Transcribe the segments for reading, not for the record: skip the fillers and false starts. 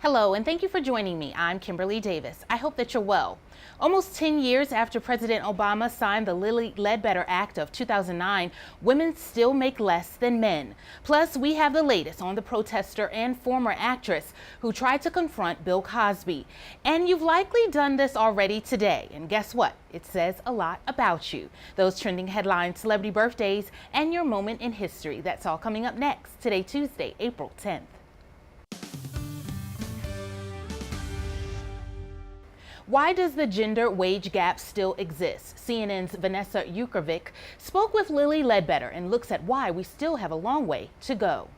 Hello, and thank you for joining me. I'm Kimberlei Davis. I hope that you're well. Almost 10 years after President Obama signed the Lilly Ledbetter Act of 2009, women still make less than men. Plus, we have the latest on the protester and former actress who tried to confront Bill Cosby. And you've likely done this already today. And guess what? It says a lot about you. Those trending headlines, celebrity birthdays, and your moment in history. That's all coming up next. Today, Tuesday, April 10th. Why does the gender wage gap still exist? CNN's Vanessa Yukovic spoke with Lilly Ledbetter and looks at why we still have a long way to go.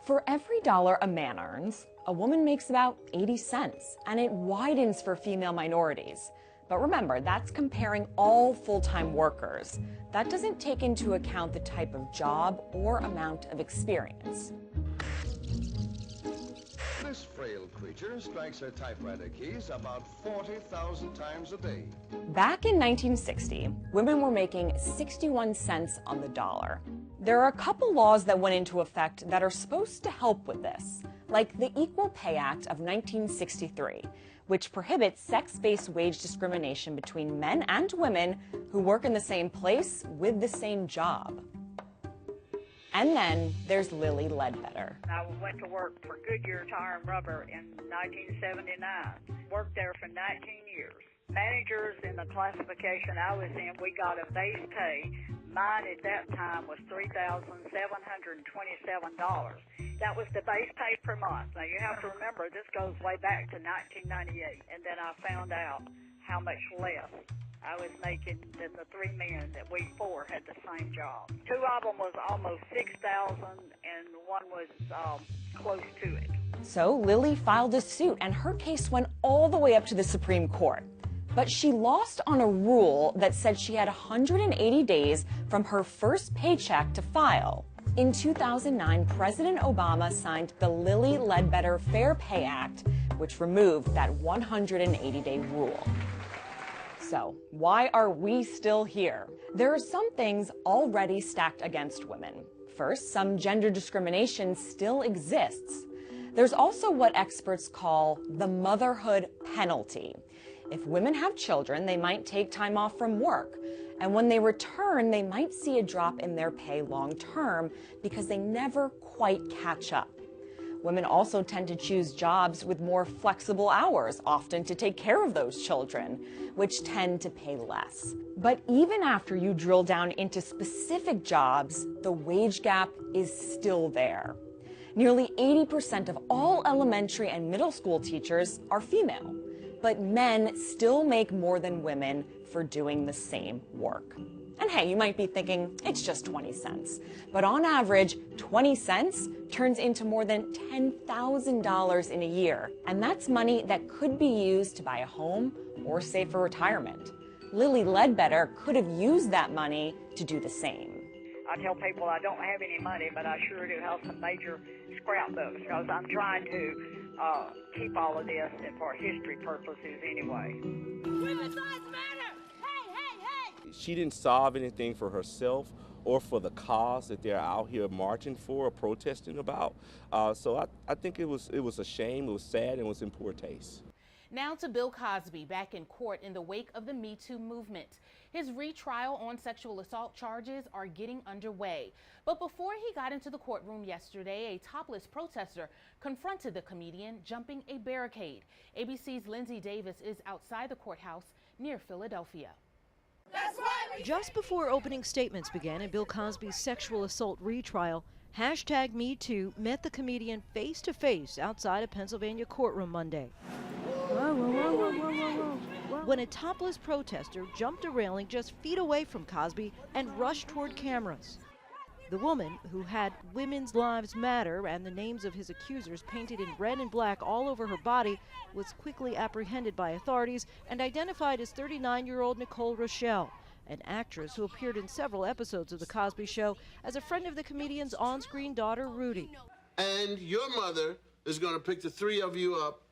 For every dollar a man earns, a woman makes about 80 cents, and it widens for female minorities. But remember, that's comparing all full-time workers. That doesn't take into account the type of job or amount of experience. This frail creature strikes her typewriter keys about 40,000 times a day. Back in 1960, women were making 61 cents on the dollar. There are a couple laws that went into effect that are supposed to help with this, like the Equal Pay Act of 1963, which prohibits sex-based wage discrimination between men and women who work in the same place with the same job. And then there's Lilly Ledbetter. I went to work for Goodyear Tire and Rubber in 1979. Worked there for 19 years. Managers in the classification I was in, we got a base pay. Mine at that time was $3,727. That was the base pay per month. Now you have to remember, this goes way back to 1998. And then I found out how much less I was making than the three men that we four had the same job. Two of them was almost 6,000 and one was close to it. So Lilly filed a suit and her case went all the way up to the Supreme Court. But she lost on a rule that said she had 180 days from her first paycheck to file. In 2009, President Obama signed the Lilly Ledbetter Fair Pay Act, which removed that 180-day rule. So, why are we still here? There are some things already stacked against women. First, some gender discrimination still exists. There's also what experts call the motherhood penalty. If women have children, they might take time off from work. And when they return, they might see a drop in their pay long term because they never quite catch up. Women also tend to choose jobs with more flexible hours, often to take care of those children, which tend to pay less. But even after you drill down into specific jobs, the wage gap is still there. Nearly 80% of all elementary and middle school teachers are female, but men still make more than women for doing the same work. And hey, you might be thinking, it's just 20 cents. But on average, 20 cents turns into more than $10,000 in a year. And that's money that could be used to buy a home or save for retirement. Lilly Ledbetter could have used that money to do the same. I tell people I don't have any money, but I sure do have some major scrapbooks because I'm trying to keep all of this for history purposes anyway. Women's lives matter! She didn't solve anything for herself or for the cause that they're out here marching for or protesting about. So I think it was a shame, it was sad, and it was in poor taste. Now to Bill Cosby, back in court in the wake of the Me Too movement. His retrial on sexual assault charges are getting underway. But before he got into the courtroom yesterday, a topless protester confronted the comedian, jumping a barricade. ABC's Lindsay Davis is outside the courthouse near Philadelphia. Just before opening statements began in Bill Cosby's sexual assault retrial, #MeToo met the comedian face to face outside a Pennsylvania courtroom Monday. When a topless protester jumped a railing just feet away from Cosby and rushed toward cameras. The woman, who had "Women's Lives Matter" and the names of his accusers painted in red and black all over her body, was quickly apprehended by authorities and identified as 39-year-old Nicole Rochelle, an actress who appeared in several episodes of The Cosby Show as a friend of the comedian's on-screen daughter, Rudy. And your mother is going to pick the three of you up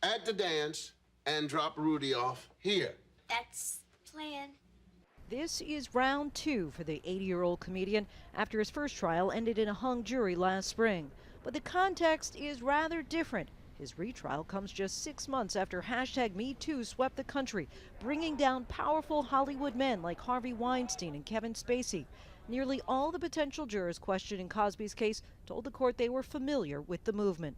at the dance and drop Rudy off here. That's the plan. This is round two for the 80-year-old comedian after his first trial ended in a hung jury last spring. But the context is rather different. His retrial comes just 6 months after #MeToo swept the country, bringing down powerful Hollywood men like Harvey Weinstein and Kevin Spacey. Nearly all the potential jurors questioned in Cosby's case told the court they were familiar with the movement.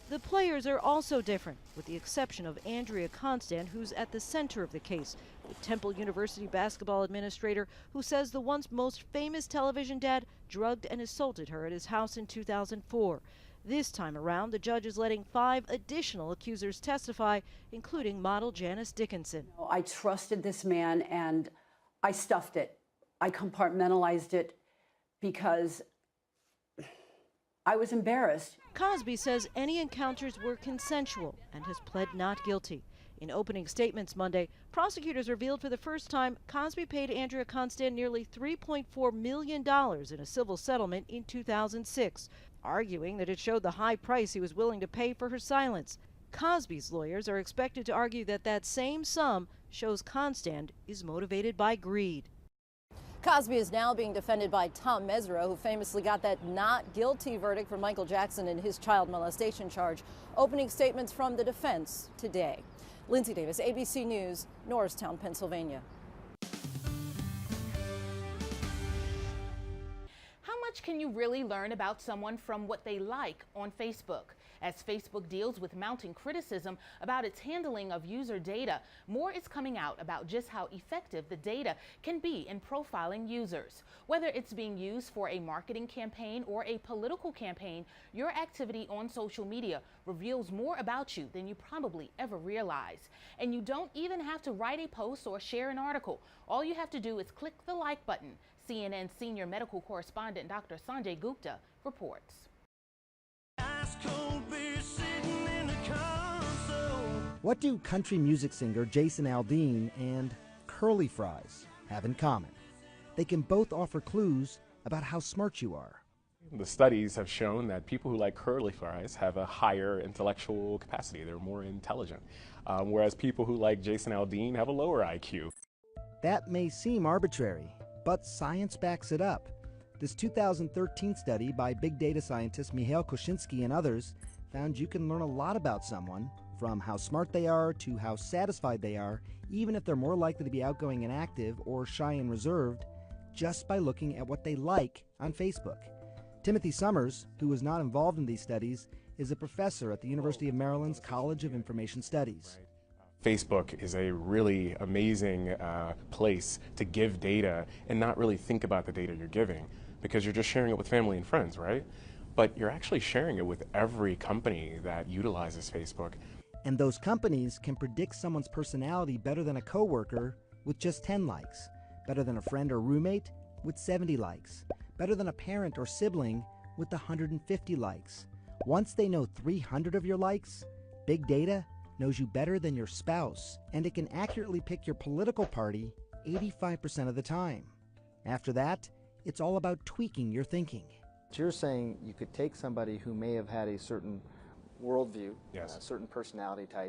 The players are also different, with the exception of Andrea Constand, who's at the center of the case, the Temple University basketball administrator who says the once most famous television dad drugged and assaulted her at his house in 2004. This time around, the judge is letting 5 additional accusers testify, including model Janice Dickinson. I trusted this man and I stuffed it. I compartmentalized it because I was embarrassed. Cosby says any encounters were consensual and has pled not guilty. In opening statements Monday, prosecutors revealed for the first time Cosby paid Andrea Constand nearly $3.4 million in a civil settlement in 2006, arguing that it showed the high price he was willing to pay for her silence. Cosby's lawyers are expected to argue that that same sum shows Constand is motivated by greed. Cosby is now being defended by Tom Mesereau, who famously got that not guilty verdict for Michael Jackson in his child molestation charge. Opening statements from the defense today. Lindsay Davis, ABC News, Norristown, Pennsylvania. How much can you really learn about someone from what they like on Facebook? As Facebook deals with mounting criticism about its handling of user data, more is coming out about just how effective the data can be in profiling users. Whether it's being used for a marketing campaign or a political campaign, your activity on social media reveals more about you than you probably ever realize. And you don't even have to write a post or share an article. All you have to do is click the like button. CNN senior medical correspondent Dr. Sanjay Gupta reports. What do country music singer Jason Aldean and curly fries have in common? They can both offer clues about how smart you are. The studies have shown that people who like curly fries have a higher intellectual capacity. They're more intelligent, whereas people who like Jason Aldean have a lower IQ. That may seem arbitrary, but science backs it up. This 2013 study by big data scientist Mihail Koshinsky and others found you can learn a lot about someone, from how smart they are to how satisfied they are, even if they're more likely to be outgoing and active or shy and reserved, just by looking at what they like on Facebook. Timothy Summers, who was not involved in these studies, is a professor at the University of Maryland's College of Information Studies. Facebook is a really amazing place to give data and not really think about the data you're giving, because you're just sharing it with family and friends, right? But you're actually sharing it with every company that utilizes Facebook. And those companies can predict someone's personality better than a coworker with just 10 likes, better than a friend or roommate with 70 likes, better than a parent or sibling with 150 likes. Once they know 300 of your likes, big data knows you better than your spouse, and it can accurately pick your political party 85% of the time. After that, it's all about tweaking your thinking. You're saying you could take somebody who may have had a certain worldview, yes, a certain personality type,